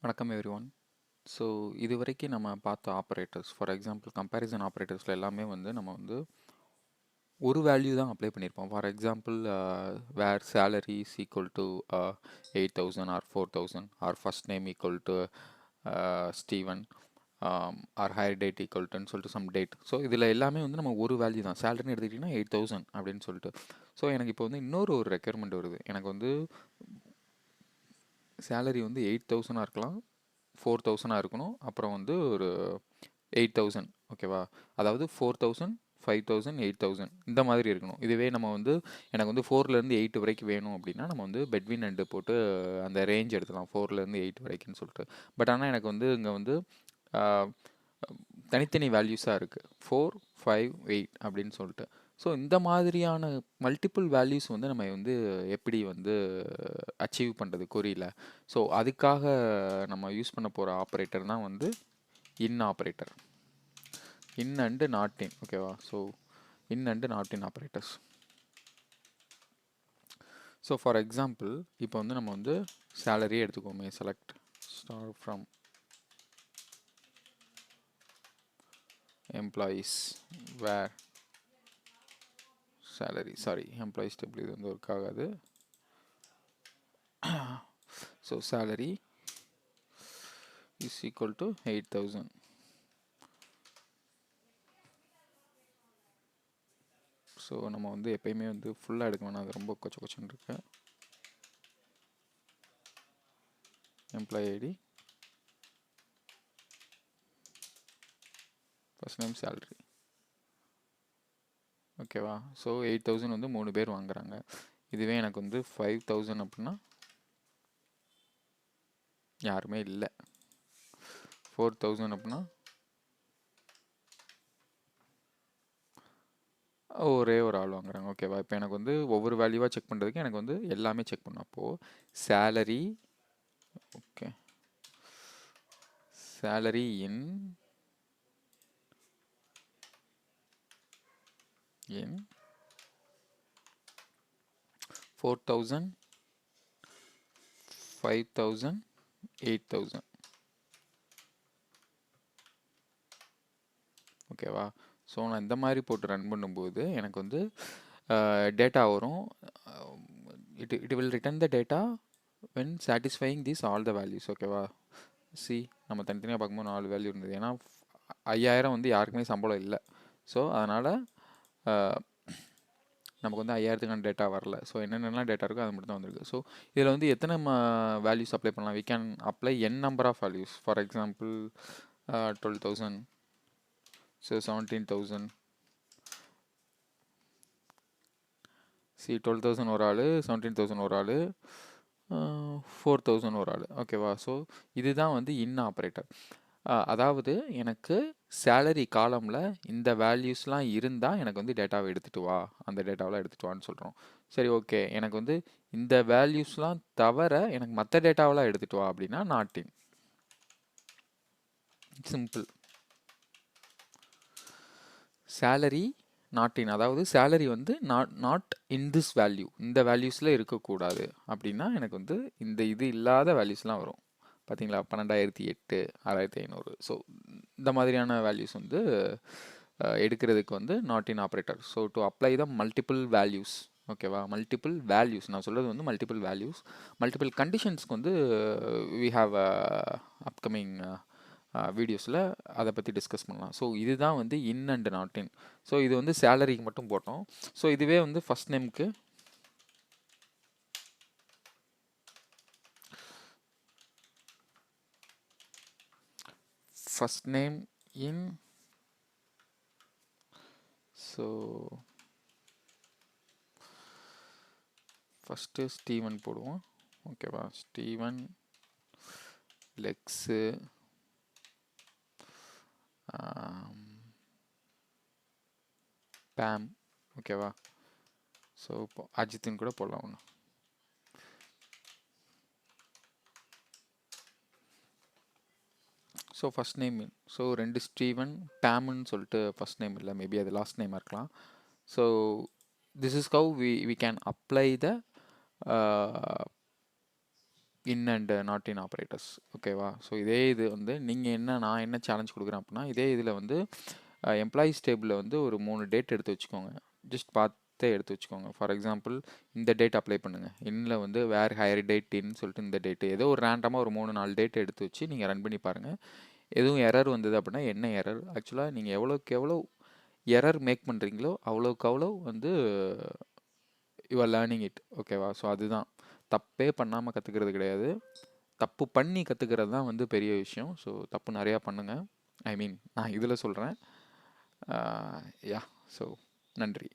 வணக்கம் everyone. So இதுவரைக்கும் நம்ம பார்த்த ஆப்ரேட்டர்ஸ், ஃபார் எக்ஸாம்பிள் கம்பேரிசன் ஆப்ரேட்டர்ஸில் எல்லாமே நம்ம ஒரு வேல்யூ தான் அப்ளை பண்ணியிருப்போம். For example where salary is equal to 8,000 or 4,000 or first name equal to Steven or hire date equal டுன்னு சொல்லிட்டு சம் டேட். ஸோ இதில் எல்லாமே நம்ம ஒரு வேல்யூ தான். சேலரின்னு எடுத்துக்கிட்டிங்கன்னா 8,000 அப்படின்னு சொல்லிட்டு. ஸோ எனக்கு இப்போ இன்னொரு ரெக்யர்மெண்ட் வருது. எனக்கு சேலரி 8,000 இருக்கலாம், 4,000 இருக்கணும், அப்புறம் ஒரு 8,000. ஓகேவா? அதாவது 4,000, 5,000, 8,000 இந்த மாதிரி இருக்கணும். இதுவே எனக்கு 4லேருந்து 8 வரைக்கும் வேணும் அப்படின்னா நம்ம பெட்வீன் அண்டு போட்டு அந்த ரேஞ்ச் எடுத்துக்கலாம், 4லேருந்து 8 வரைக்கும்னு சொல்லிட்டு. பட் ஆனால் எனக்கு இங்கே தனித்தனி வேல்யூஸாக இருக்குது, 4, 5, 8 அப்படின்னு சொல்லிட்டு. ஸோ இந்த மாதிரியான மல்டிபிள் வேல்யூஸ் நம்ம எப்படி அச்சீவ் பண்ணுறது கொரியில். ஸோ அதுக்காக நம்ம யூஸ் பண்ண போகிற ஆப்ரேட்டர் தான் in operator, in and not in. ஓகேவா? So in and not in operators. So for example இப்போ நம்ம சேலரியே எடுத்துக்கோமே. Select star from employees where salary, sorry, employees table இது ஒர்க் ஆகாது. So salary is equal to 8,000. So நம்ம எப்பயுமே ஃபுல்லாக எடுக்க வேணாம், அது ரொம்ப கொச்சன்னு இருக்கு. Employee ID, first name, salary. ஓகேவா? ஸோ 8,000 3 பேர் வாங்குறாங்க. இதுவே எனக்கு 5,000 அப்படின்னா யாருமே இல்லை. 4,000 அப்படின்னா ஒரே ஒரு ஆள் வாங்குறாங்க. ஓகேவா? இப்போ எனக்கு ஒவ்வொரு வேல்யூவாக செக் பண்ணுறதுக்கு எனக்கு எல்லாமே செக் பண்ணும். அப்போது சேலரி, ஓகே, சேலரி இன் 4,000, 5,000, 8,000. ஓகேவா? ஸோ நான் இந்த மாதிரி போட்டு ரன் பண்ணும்போது எனக்கு டேட்டா வரும். It will return the data when satisfying this all the values. ஓகேவா? சி, நம்ம தனித்தனியாக பார்க்கும்போது 4 வேல்யூ இருந்தது. ஏன்னா 5,000 யாருக்குமே சம்பளம் இல்லை. ஸோ அதனால் நமக்கு 5,000க்கான டேட்டா வரல. ஸோ என்னென்னலாம் டேட்டா இருக்கோ அது மட்டும் தான் வந்திருக்கு. ஸோ இதில் எத்தனை வேல்யூஸ் அப்ளை பண்ணலாம்? We can apply n number of values. For example 12,000, so 17,000. See, 12,000 ஒரு ஆள், 17,000 ஒரு ஆள், 4,000 ஒரு ஆள். ஓகேவா? ஸோ இதுதான் இன் ஆப்ரேட்டர். அதாவது எனக்கு சேலரி காலமில் இந்த வேல்யூஸ்லாம் இருந்தால் எனக்கு டேட்டாவை எடுத்துகிட்டு வா, அந்த டேட்டாவெலாம் எடுத்துகிட்டு வான்னு சொல்கிறோம். சரி, ஓகே, எனக்கு இந்த வேல்யூஸ்லாம் தவிர எனக்கு மற்ற டேட்டாவெலாம் எடுத்துகிட்டு வா அப்படின்னா not in. Simple. Salary not in, அதாவது salary not in this value, இந்த வேல்யூஸில் இருக்கக்கூடாது அப்படின்னா எனக்கு இந்த இது இல்லாத வேல்யூஸ்லாம் வரும். பார்த்தீங்களா? 12,008, 6,500. ஸோ இந்த மாதிரியான வேல்யூஸ் எடுக்கிறதுக்கு not in operator. So to apply the multiple values. ஓகேவா? மல்டிபிள் வேல்யூஸ், நான் சொல்கிறது மல்டிபிள் வேல்யூஸ். மல்டிபிள் கண்டிஷன்ஸ்க்கு வி ஹாவ் அப்கமிங் வீடியோஸில் அதை பற்றி டிஸ்கஸ் பண்ணலாம். ஸோ இதுதான் in and not in. So இது சேலரிக்கு மட்டும் போட்டோம். ஸோ இதுவே ஃபர்ஸ்ட் நேமுக்கு first name in, so first Steven போடுவோம். ஓகேவா? Steven, Lex, Pam. ஓகேவா? ஸோ இப்போ அஜித்துன்னு கூட போடலாம் ஒன்று. So first name, so 2 Steven, பேம்னு சொல்லிட்டு ஃபஸ்ட் நேம் இல்லை, மேபி அது லாஸ்ட் நேமாக இருக்கலாம். So this is how we can apply the in and not in operators. ஓகேவா? ஸோ இதே இது வந்து நீங்கள் நான் என்ன சேலஞ்ச் கொடுக்குறேன் அப்படின்னா, இதே இதில் வந்து எம்ப்ளாயீஸ் டேபிளில் வந்து ஒரு 3 டேட் எடுத்து வச்சுக்கோங்க. ஜஸ்ட் பார்த்தே எடுத்து வச்சுக்கோங்க. ஃபார் எக்ஸாம்பிள் இந்த டேட் அப்ளை பண்ணுங்கள். இன்னில் வந்து வேர் ஹையர் டேட் இன்னு சொல்லிட்டு இந்த டேட்டு ஏதோ ஒரு ரேண்டமாக ஒரு 3-4 டேட் எடுத்து வச்சு நீங்கள் ரன் பண்ணி பாருங்கள். எதுவும் எரர் வந்தது அப்படின்னா என்ன எரர், ஆக்சுவலாக நீங்கள் எவ்வளோக்கு எவ்வளோ எரர் மேக் பண்ணுறீங்களோ அவ்வளோக்கு அவ்வளோ வந்து யூ ஆர் லேர்னிங் இட். ஓகேவா? ஸோ அதுதான், தப்பே பண்ணாமல் கற்றுக்கிறது கிடையாது, தப்பு பண்ணி கற்றுக்கிறது தான் வந்து பெரிய விஷயம். ஸோ தப்பு நிறையா பண்ணுங்கள். ஐ மீன் நான் இதில் சொல்கிறேன். யா. ஸோ நன்றி.